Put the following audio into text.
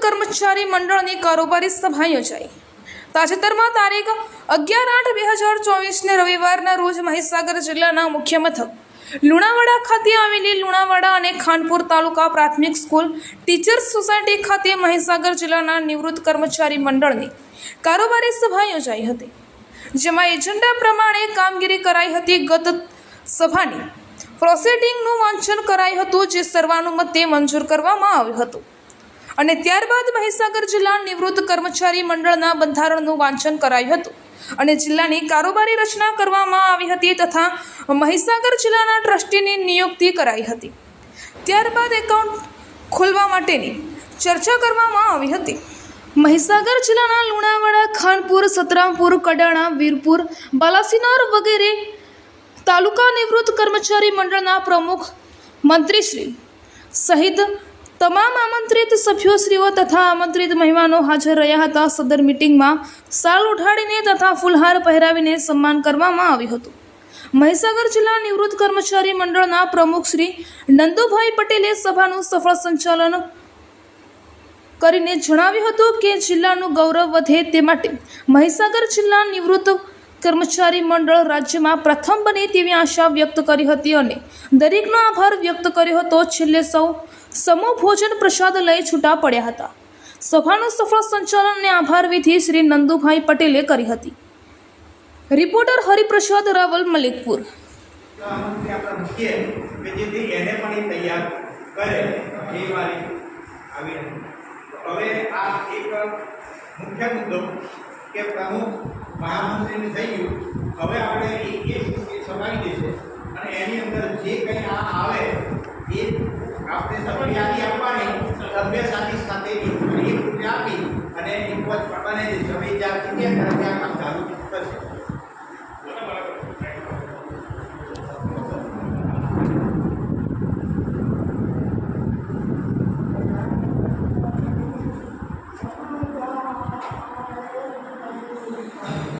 કર્મચારી મંડળની કારોબારી સભા યોજાઈ। તાજેતરમાં તારીખ 11/8/2024ને રવિવારના રોજ મહીસાગર જિલ્લાના મુખ્ય મથક લુણાવાડા ખાતે આવેલી લુણાવાડા અને ખાનપુર તાલુકા પ્રાથમિક સ્કૂલ ટીચર્સ સોસાયટી ખાતે મહીસાગર જિલ્લાના નિવૃત્ત કર્મચારી મંડળની કારોબારી સભા યોજાઈ હતી, જેમાં એજન્ડા પ્રમાણે કામગીરી કરાઈ હતી। ગત સભાની પ્રોસિડિંગનું વાંચન કરાયું હતું, જે સર્વાનુમતે મંજૂર કરવામાં આવ્યું હતું અને ત્યારબાદ મહીસાગર જિલ્લા નિવૃત્ત કર્મચારી મંડળના બંધારણનું વાંચન કરાયું હતું અને જિલ્લાની કારોબારી રચના કરવામાં આવી હતી તથા મહીસાગર જિલ્લાના ટ્રસ્ટીની નિયુક્તિ કરાઈ હતી। ત્યારબાદ એકાઉન્ટ ખોલવા માટેની ચર્ચા કરવામાં આવી હતી। મહીસાગર જિલ્લાના લુણાવાડા, ખાનપુર, સતરામપુર, કડાણા, વીરપુર, બાલાસિનોર વગેરે તાલુકા નિવૃત્ત કર્મચારી મંડળના પ્રમુખ મંત્રીશ્રી સહિત તમામ આમંત્રિત સભ્યોશ્રીઓ તથા આમંત્રિત મહેમાનો હાજર રહ્યા હતા। સદર મિટિંગમાં શાલ ઉઠાડીને તથા ફૂલહાર પહેરાવીને સન્માન કરવામાં આવ્યું હતું। મહીસાગર જિલ્લા નિવૃત્ત કર્મચારી મંડળના પ્રમુખ શ્રી નંદુભાઈ પટેલે સભાનું સફળ સંચાલન કરીને જણાવ્યું હતું કે જિલ્લાનું ગૌરવ વધે તે માટે મહીસાગર જિલ્લા નિવૃત્ત કર્મચારી મંડળ રાજ્યમાં પ્રથમ બને તેવી આશા વ્યક્ત કરી હતી અને દરેકનો આભાર વ્યક્ત કર્યો હતો। છેલ્લે સૌ સમૂહ ભોજન પ્રસાદ લઈ છૂટા પડ્યા હતા। સભાનું સફળ સંચાલન અને આભાર વિધિ શ્રી નંદુભાઈ પટેલે કરી હતી। રિપોર્ટર હરિપ્રસાદ રાવલ, મલિકપુર। કે પ્રમુખ મહામંત્રીને થઈ ગયું, હવે આપણે એ સમાવી દઈશું અને એની અંદર જે કંઈ આ આવે એ આપણે